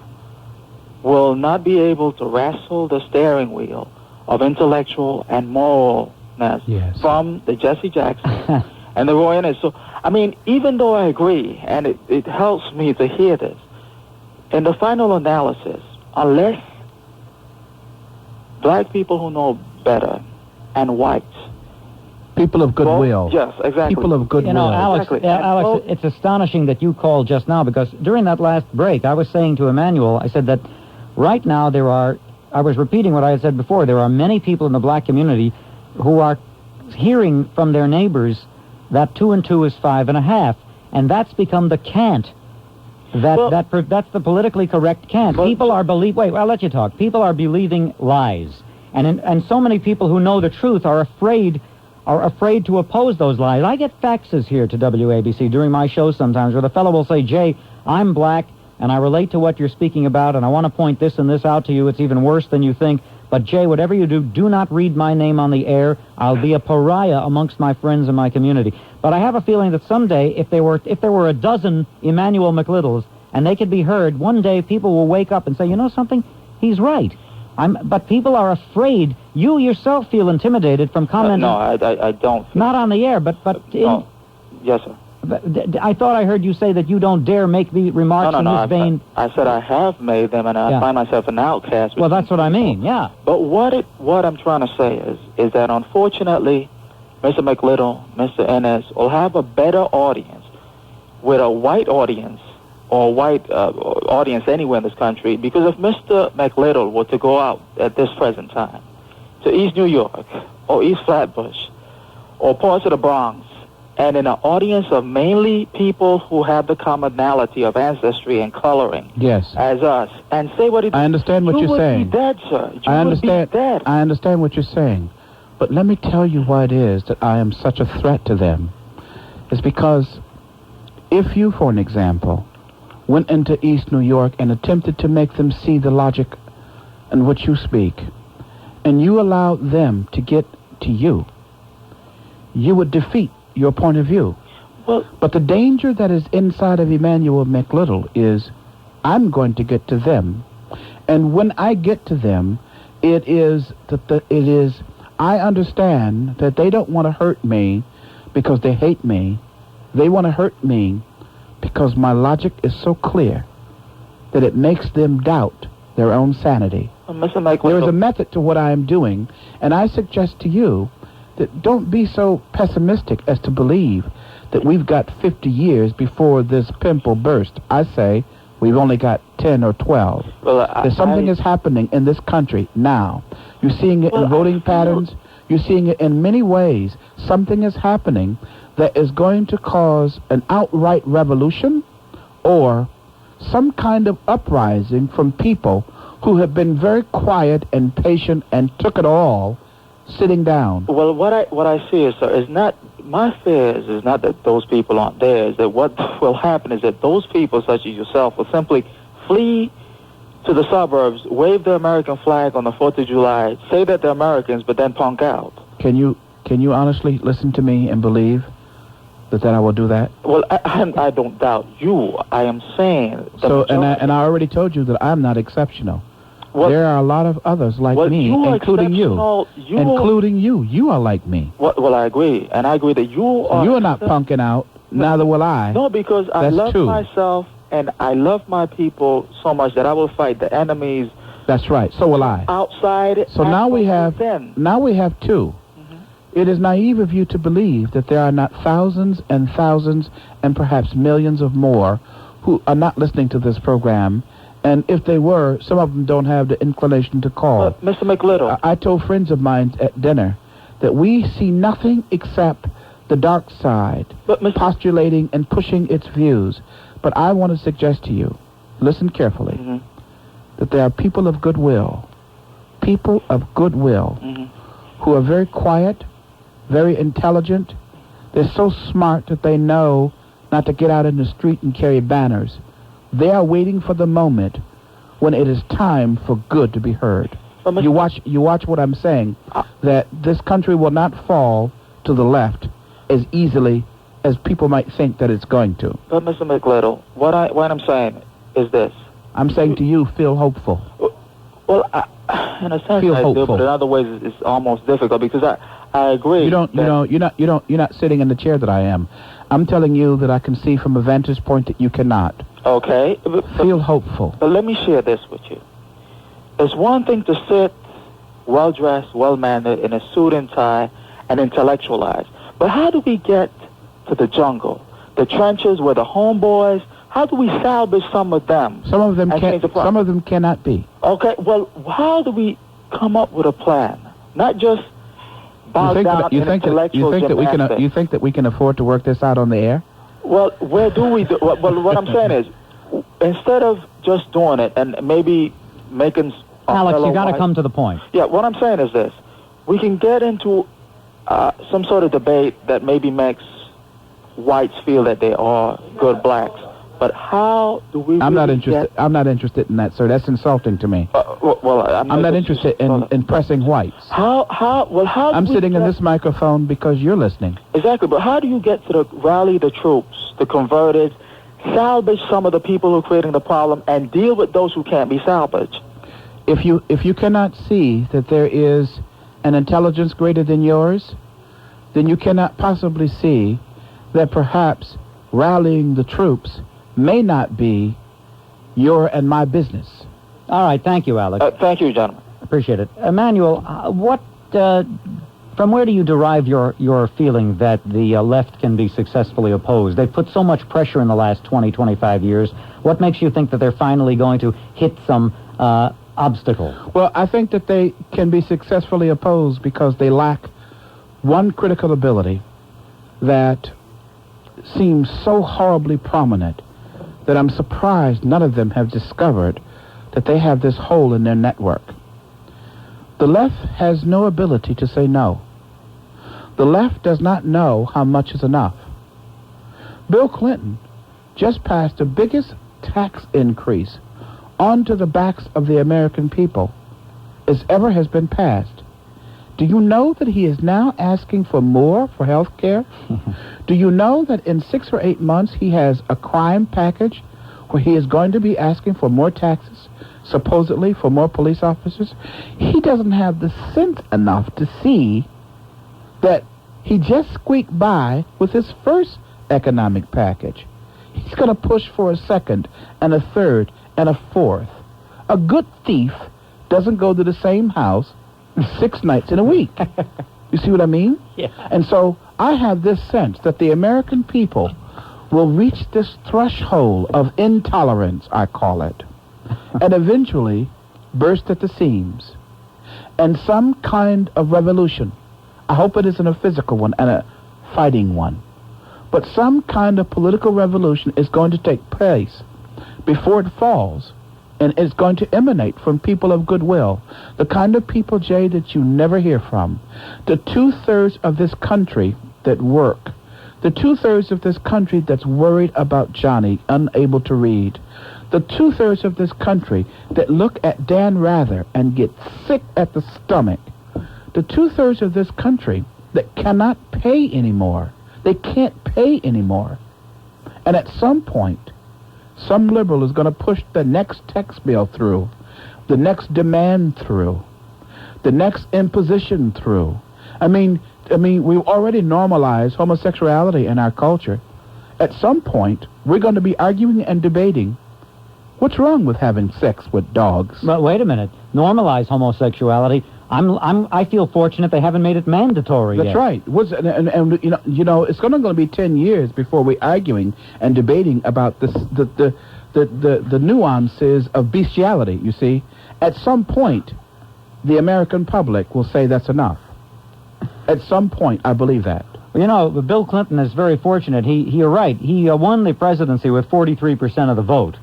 will not be able to wrestle the steering wheel of intellectual and moralness from the Jesse Jackson and the Roy Ennis. So, I mean, even though I agree, and it helps me to hear this, in the final analysis, unless black people who know better and whites, people of goodwill. Yes, exactly. People of goodwill. You know, Alex, Alex, it's astonishing that you called just now because during that last break, I was saying to Emmanuel, I said that right now I was repeating what I had said before, there are many people in the black community who are hearing from their neighbors that 2 and 2 is 5.5, and that's become the cant. That's the politically correct cant. People are Wait, I'll let you talk. People are believing lies. And so many people who know the truth are afraid to oppose those lies. I get faxes here to WABC during my show sometimes where the fellow will say, Jay, I'm black, and I relate to what you're speaking about, and I want to point this and this out to you. It's even worse than you think. But, Jay, whatever you do, do not read my name on the air. I'll be a pariah amongst my friends and my community. But I have a feeling that someday, if there were a dozen Emanuel McLittles, and they could be heard, one day people will wake up and say, you know something? He's right. But people are afraid. You yourself feel intimidated from commenting. No, I don't. Not on the air, but no. Yes, sir. I thought I heard you say that you don't dare make the remarks in this vein. I said I have made them, and I find myself an outcast. Well, that's what I mean, yeah. But what I'm trying to say is that unfortunately, Mr. McLittle, Mr. Ennis will have a better audience with a white audience or white audience anywhere in this country, because if Mr. McLittle were to go out at this present time to East New York or East Flatbush or parts of the Bronx, and in an audience of mainly people who have the commonality of ancestry and coloring, yes, as us, and say what he I understand what you're saying. You would be dead, sir. You I understand. Would be dead. I understand what you're saying, but let me tell you why it is that I am such a threat to them. It's because if you, for an example, went into East New York and attempted to make them see the logic in which you speak, and you allowed them to get to you, you would defeat your point of view. Well, but the danger that is inside of Emmanuel McLittle is I'm going to get to them, and when I get to them, I understand that they don't want to hurt me because they hate me. They want to hurt me because my logic is so clear that it makes them doubt their own sanity. Mr. McLittle, there is a method to what I am doing, and I suggest to you that don't be so pessimistic as to believe that we've got 50 years before this pimple burst. I say we've only got 10 or 12. Well, something is happening in this country now. You're seeing it in voting patterns. You're seeing it in many ways. Something is happening that is going to cause an outright revolution or some kind of uprising from people who have been very quiet and patient and took it all sitting down. Well, what I see is, sir, is not my fears is not that those people aren't there. Is that what will happen is that those people, such as yourself, will simply flee to the suburbs, wave the American flag on the 4th of July, say that they're Americans, but then punk out. Can you honestly listen to me and believe that I will do that? Well, I don't doubt you. I am saying. So, and I already told you that I'm not exceptional. There are a lot of others like me, including you. Including you. You are like me. Well, I agree. And I agree that you are... You are not punking out. Neither will I. No, because I love myself and I love my people so much that I will fight the enemies. That's right. So will I. Outside. So now we have two. Mm-hmm. It is naive of you to believe that there are not thousands and thousands and perhaps millions of more who are not listening to this program. And if they were, some of them don't have the inclination to call. Mr. McLittle. I told friends of mine at dinner that we see nothing except the dark side, postulating and pushing its views. But I want to suggest to you, listen carefully, that there are people of goodwill, who are very quiet, very intelligent. They're so smart that they know not to get out in the street and carry banners. They are waiting for the moment when it is time for good to be heard. You watch what I'm saying, that this country will not fall to the left as easily as people might think that it's going to. But Mr. McLittle, what I'm saying is this. I'm saying to you, feel hopeful. Well, in a sense, I do, but in other ways, it's almost difficult because I agree. You're not sitting in the chair that I am. I'm telling you that I can see from a vantage point that you cannot. Okay. Feel hopeful. But let me share this with you. It's one thing to sit well-dressed, well-mannered, in a suit and tie, and intellectualize. But how do we get to the jungle, the trenches where the homeboys, how do we salvage some of them? Some of them cannot be. Okay, well, how do we come up with a plan? Not just you think that we can afford to work this out on the air? Well, where do we well, what I'm saying is, instead of just doing it and maybe making Alex, fellow you got to white- come to the point. Yeah, what I'm saying is this. We can get into some sort of debate that maybe makes whites feel that they are good blacks. But how do we I'm not really interested. get... I'm not interested in that, sir. That's insulting to me. well, I'm not interested in pressing whites. How I'm do we sitting in get- this microphone because you're listening. Exactly, but how do you get to the rally the troops, the converted, salvage some of the people who are creating the problem, and deal with those who can't be salvaged? If you cannot see that there is an intelligence greater than yours, then you cannot possibly see that perhaps rallying the troops may not be your and my business. All right, thank you, Alex. Thank you, gentlemen. Appreciate it. Emmanuel, from where do you derive your feeling that the left can be successfully opposed? They've put so much pressure in the last 20, 25 years. What makes you think that they're finally going to hit some obstacle? Well, I think that they can be successfully opposed because they lack one critical ability that seems so horribly prominent that I'm surprised none of them have discovered that they have this hole in their network. The left has no ability to say no. The left does not know how much is enough. Bill Clinton just passed the biggest tax increase onto the backs of the American people as ever has been passed. Do you know that he is now asking for more for health care? Do you know that in 6 or 8 months he has a crime package where he is going to be asking for more taxes, supposedly for more police officers? He doesn't have the sense enough to see that he just squeaked by with his first economic package. He's going to push for a second and a third and a fourth. A good thief doesn't go to the same house 6 nights in a week. You see what I mean? Yeah. And so I have this sense that the American people will reach this threshold of intolerance, I call it, and eventually burst at the seams. And some kind of revolution, I hope it isn't a physical one and a fighting one, but some kind of political revolution is going to take place before it falls, and it's going to emanate from people of goodwill, the kind of people, Jay, that you never hear from. The 2/3 of this country that work, the 2/3 of this country that's worried about Johnny, unable to read, the 2/3 of this country that look at Dan Rather and get sick at the stomach, the 2/3 of this country that cannot pay anymore. They can't pay anymore. And at some point, some liberal is going to push the next tax bill through, the next demand through, the next imposition through. I mean, we've already normalized homosexuality in our culture. At some point, we're going to be arguing and debating what's wrong with having sex with dogs. But wait a minute. Normalize homosexuality. I feel fortunate they haven't made it mandatory That's yet. right. And you know, it's going to be 10 years before we're arguing and debating about this, the nuances of bestiality. You see, at some point, the American public will say that's enough. At some point, I believe that. Well, you know, Bill Clinton is very fortunate. You're right. He won the presidency with 43% of the vote.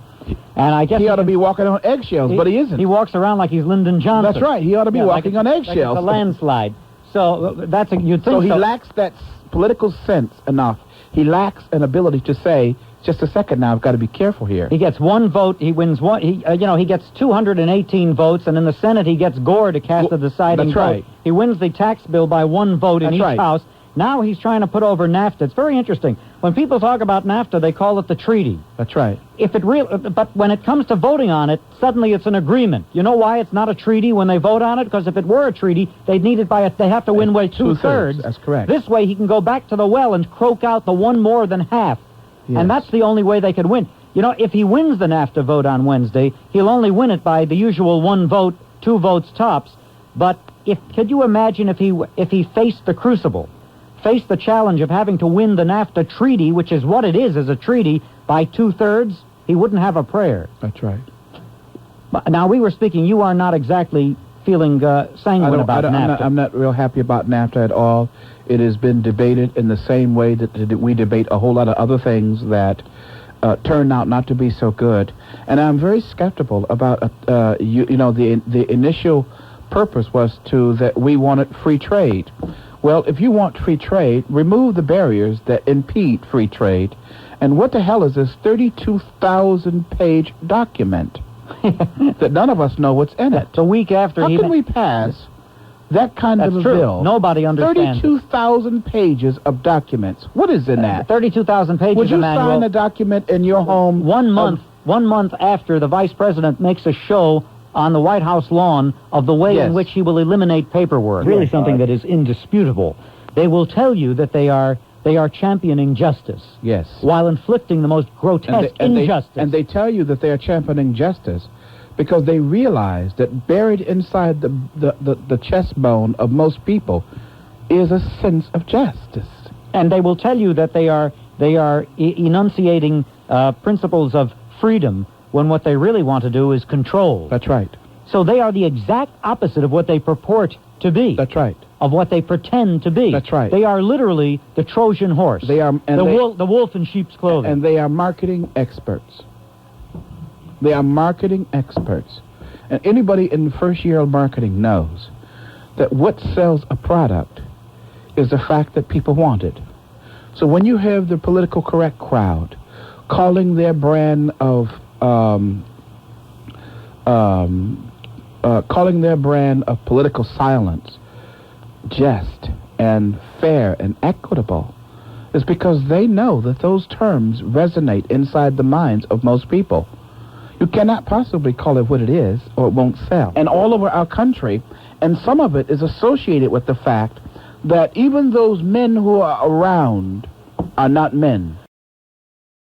And I guess he ought to be walking on eggshells, but he isn't. He walks around like he's Lyndon Johnson. That's right. He ought to be walking on eggshells. Like it's a landslide. So that's you'd think. So he lacks that political sense enough. He lacks an ability to say, just a second now, I've got to be careful here. He gets one vote. He wins one. He gets 218 votes, and in the Senate he gets Gore to cast the deciding vote. Right. He wins the tax bill by one vote in each house. Now he's trying to put over NAFTA. It's very interesting. When people talk about NAFTA, they call it the treaty. That's right. But when it comes to voting on it, suddenly it's an agreement. You know why it's not a treaty when they vote on it? Because if it were a treaty, they'd need it they have to win by 2/3. That's correct. This way he can go back to the well and croak out the one more than half. Yes. And that's the only way they could win. You know, if he wins the NAFTA vote on Wednesday, he'll only win it by the usual 1 vote, 2 votes tops. But could you imagine if he faced the crucible? Face the challenge of having to win the NAFTA treaty, which is what it is a treaty, by 2/3, he wouldn't have a prayer. That's right. But now, we were speaking, you are not exactly feeling sanguine about NAFTA. I'm not real happy about NAFTA at all. It has been debated in the same way that we debate a whole lot of other things that turned out not to be so good. And I'm very skeptical about, the initial purpose was that we wanted free trade. Well, if you want free trade, remove the barriers that impede free trade. And what the hell is this 32,000-page document that none of us know what's in it? The week after How can we pass that kind of a true. bill? Nobody understands 32,000 pages of documents. What is in that? 32,000 pages, Would you Emmanuel. sign a document in your home? 1 month. 1 month after the vice president makes a show on the White House lawn of the way in which he will eliminate paperwork. Really something that is indisputable. They will tell you that they are championing justice. Yes. While inflicting the most grotesque injustice. And they tell you that they are championing justice because they realize that buried inside the chest bone of most people is a sense of justice. And they will tell you that they are enunciating principles of freedom when what they really want to do is control. That's right. So they are the exact opposite of what they purport to be. That's right. Of what they pretend to be. That's right. They are literally the Trojan horse. They are the wolf in sheep's clothing. And they are marketing experts. They are marketing experts. And anybody in the first year of marketing knows that what sells a product is the fact that people want it. So when you have the political correct crowd calling their brand of political silence just and fair and equitable, is because they know that those terms resonate inside the minds of most people. You cannot possibly call it what it is, or it won't sell. And all over our country, and some of it is associated with the fact that even those men who are around are not men.